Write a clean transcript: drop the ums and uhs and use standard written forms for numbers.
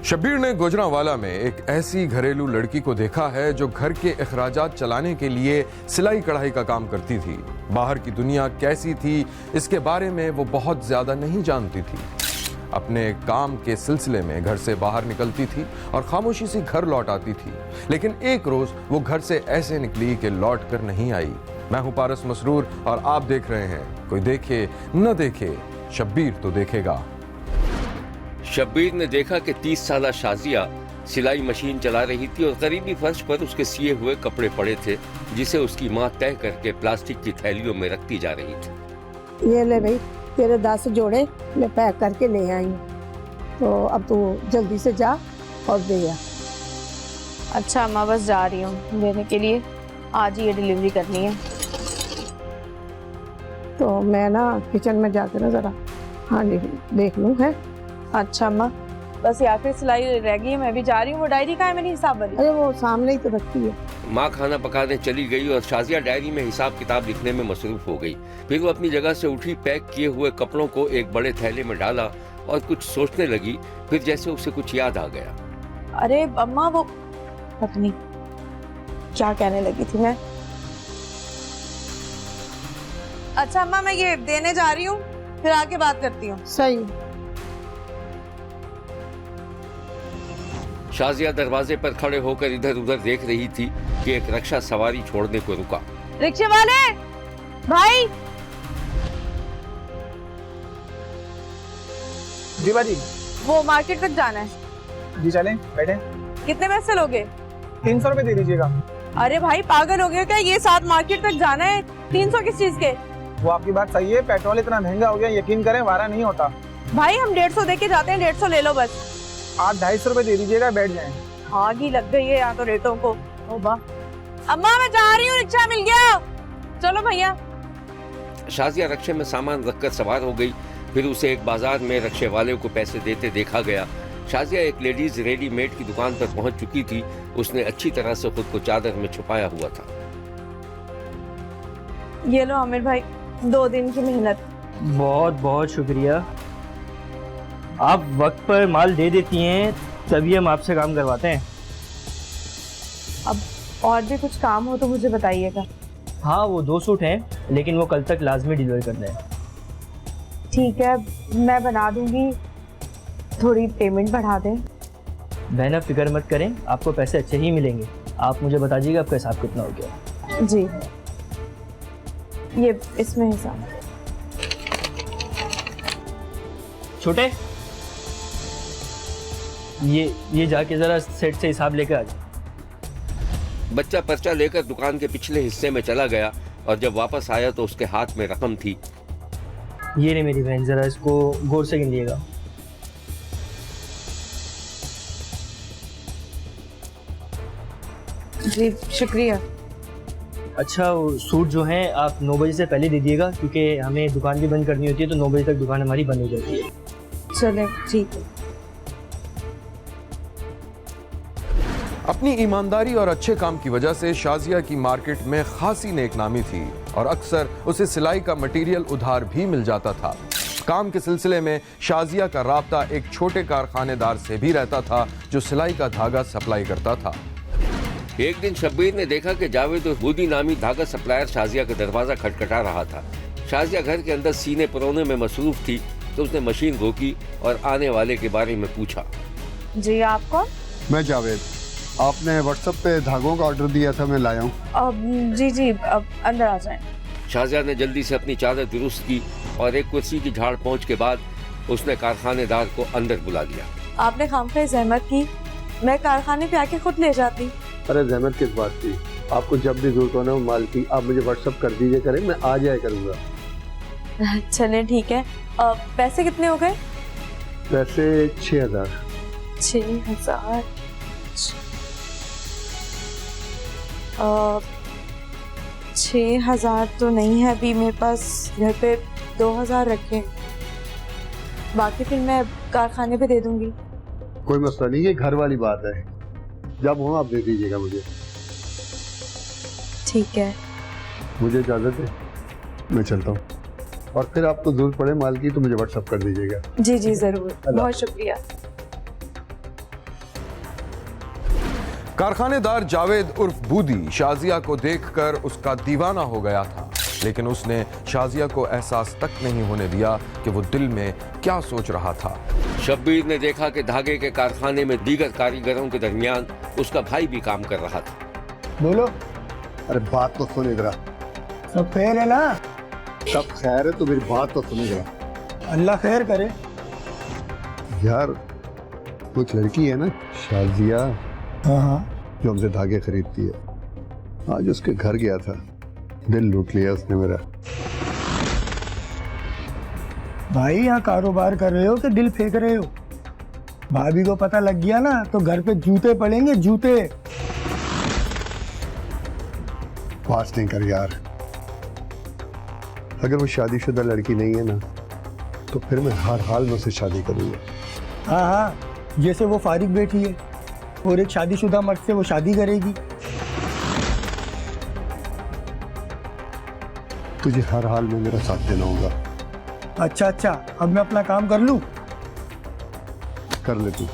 शब्बीर ने गुजरांवाला में एक ऐसी घरेलू लड़की को देखा है जो घर के अखराजात चलाने के लिए सिलाई कढ़ाई का काम करती थी। बाहर की दुनिया कैसी थी इसके बारे में वो बहुत ज्यादा नहीं जानती थी। अपने काम के सिलसिले में घर से बाहर निकलती थी और खामोशी से घर लौट आती थी, लेकिन एक रोज वो घर से ऐसे निकली कि लौट कर नहीं आई। मैं हूं पारस मसरूर और आप देख रहे हैं कोई देखे न देखे, शब्बीर तो देखेगा। शब्बीर ने देखा कि 30 साला शाजिया सिलाई मशीन चला रही थी और करीबी फर्श पर उसके सिए हुए कपड़े पड़े थे, जिसे उसकी माँ तय करके प्लास्टिक की थैलियों में रखती जा रही थी। ये ले भाई, तेरे 10 जोड़े मैं पैक करके ले आई हूँ, तो अब तू जल्दी से जा और दे आ। अच्छा अम्मा, बस जा रही हूँ देने के लिए, आज ही ये डिलीवरी करनी है। तो मैं ना किचन में जाकर ना जरा हाँ देख लूँ है। अच्छा अम्मा, बस ये आखिरी सिलाई रह गई है, मैं भी जा रही हूँ। वो डायरी का है मेरी हिसाब वाली? अरे वो सामने ही तो रखती है। माँ खाना पकाने चली गई और शाजिया डायरी में हिसाब किताब लिखने में मसरूफ हो गई। फिर वो अपनी जगह से उठी, पैक किए हुए कपड़ों को एक बड़े थैले में डाला और कुछ सोचने लगी। फिर जैसे उसे कुछ याद आ गया। अरे अम्मा, वो पता नहीं क्या कहने लगी थी मैं। अच्छा अम्मा, मैं ये देने जा रही हूँ, फिर आके बात करती हूँ। सही। शाजिया दरवाजे पर खड़े होकर इधर उधर देख रही थी कि एक रक्षा सवारी छोड़ने को रुका। रिक्शे वाले भाई। जी बाजी। वो मार्केट तक जाना है। जी चलें, बैठे। कितने पैसे लोगे? 300 रुपए दे दीजिएगा। अरे भाई पागल हो गए क्या? ये साथ मार्केट तक जाना है, 300 किस चीज के? वो आपकी बात सही है, पेट्रोल इतना महंगा हो गया, यकीन करें वारा नहीं होता। भाई हम 150 दे के जाते हैं, 150 ले लो बस। आप 250 रुपए दे दीजिएगा, बैठ जाएं। आग ही लग गई है यहाँ तो रेटों को। ओ बा, अम्मा मैं जा रही हूँ, रिक्शा मिल गया। चलो भैया। शाजिया रक्शे में सामान रखकर सवार हो गई। फिर उसे एक बाजार में रक्शे वाले को पैसे देते देखा गया। शाजिया एक लेडीज रेडीमेड की दुकान पर पहुंच चुकी थी। उसने अच्छी तरह से खुद को चादर में छुपाया हुआ था। ये लो आमिर भाई, 2 दिन की मेहनत। बहुत बहुत शुक्रिया। आप वक्त पर माल दे देती हैं, तभी हम आपसे काम करवाते हैं। अब और भी कुछ काम हो तो मुझे बताइएगा। हाँ, वो 2 सूट हैं, लेकिन वो कल तक लाजमी डिलीवर करना है। ठीक है, मैं बना दूंगी, थोड़ी पेमेंट बढ़ा दें। बहन आप फिक्र मत करें, आपको पैसे अच्छे ही मिलेंगे। आप मुझे बता दीजिएगा आपका हिसाब कितना हो गया। जी, ये इसमें हिसाब। छोटे, ये जाके जरा सेट से हिसाब लेकर आ जाए। बच्चा पर्चा लेकर दुकान के पिछले हिस्से में चला गया और जब वापस आया तो उसके हाथ में रकम थी। ये नहीं मेरी बहन, जरा इसको गौर से गिनिएगा। जी शुक्रिया। अच्छा, वो सूट जो हैं आप 9 बजे से पहले दे दिएगा, क्योंकि हमें दुकान भी बंद करनी होती है, तो 9 बजे तक दुकान हमारी बंद हो जाती है। चले ठीक है। अपनी ईमानदारी और अच्छे काम की वजह से शाजिया की मार्केट में खासी नेकनामी थी और अक्सर उसे सिलाई का मटेरियल उधार भी मिल जाता था। काम के सिलसिले में शाजिया का राब्ता एक छोटे कारखानेदार से भी रहता था जो सिलाई का धागा सप्लाई करता था। एक दिन शब्बीर ने देखा कि जावेद उर्बुदी नामी धागा सप्लायर शाजिया का दरवाजा खटखटा रहा था। शाजिया घर के अंदर सीने परोने में मसरूफ थी, तो उसने मशीन रोकी और आने वाले के बारे में पूछा। जी आप कौन? मैं जावेद, आपने व्हाट्सएप पे धागों का ऑर्डर दिया था, मैं लाया हूँ। जी अब अंदर आ जाएं। शाजिया ने जल्दी से अपनी चादर दुरुस्त की और एक कुर्सी की झाड़ पोंछ के बाद उसने कारखानेदार को अंदर बुला लिया। आपने खामखा जहमत की, मैं कारखाने पे आके खुद ले जाती। अरे जहमत किस बात की, आपको जब भी जरूरत हो ना माल की, आप मुझे व्हाट्सएप कर दीजिए करें, मैं आ जाया करूँगा। चले ठीक है। पैसे कितने हो गए? वैसे 6000। 6000। 6000 तो नहीं है अभी मेरे पास, घर पे 2000 रखे, बाकी फिर मैं कारखाने पे दे दूंगी। कोई मसला नहीं, ये घर वाली बात है, जब हो आप दे दीजिएगा मुझे। ठीक है, मुझे इजाज़त है, मैं चलता हूँ। और फिर आपको जरूरत पड़े माल की तो मुझे व्हाट्सएप कर दीजिएगा। जी जरूर, बहुत शुक्रिया। कारखानेदार जावेद उर्फ बूदी शाजिया को देखकर उसका दीवाना हो गया था, लेकिन उसने शाजिया को एहसास तक नहीं होने दिया कि वो दिल में क्या सोच रहा था। शब्बीर ने देखा कि धागे के कारखाने में दीगर कारीगरों के दरमियान उसका भाई भी काम कर रहा था। बोलो, अरे बात तो सुन इधर। सब खैर है ना? सब खैर है तो मेरी बात तो सुन इधर। अल्लाह खैर करे। यार कुछ लड़की है ना शाजिया, हाँ हाँ, जो हमसे धागे खरीदती है। आज उसके घर गया था, दिल लूट लिया उसने मेरा। भाई यहाँ कारोबार कर रहे हो कि दिल फेंक रहे हो? भाभी को पता लग गया ना तो घर पे जूते पड़ेंगे, जूते। पास नहीं कर यार, अगर वो शादीशुदा लड़की नहीं है ना तो फिर मैं हर हाल में उससे शादी करूंगा। हाँ हाँ, जैसे वो फारिग बैठी है और एक शादीशुदा मर्द से वो शादी करेगी। तुझे हर हाल में मेरा साथ देना होगा। अच्छा अच्छा, अब मैं अपना काम कर लूँ? कर ले तू।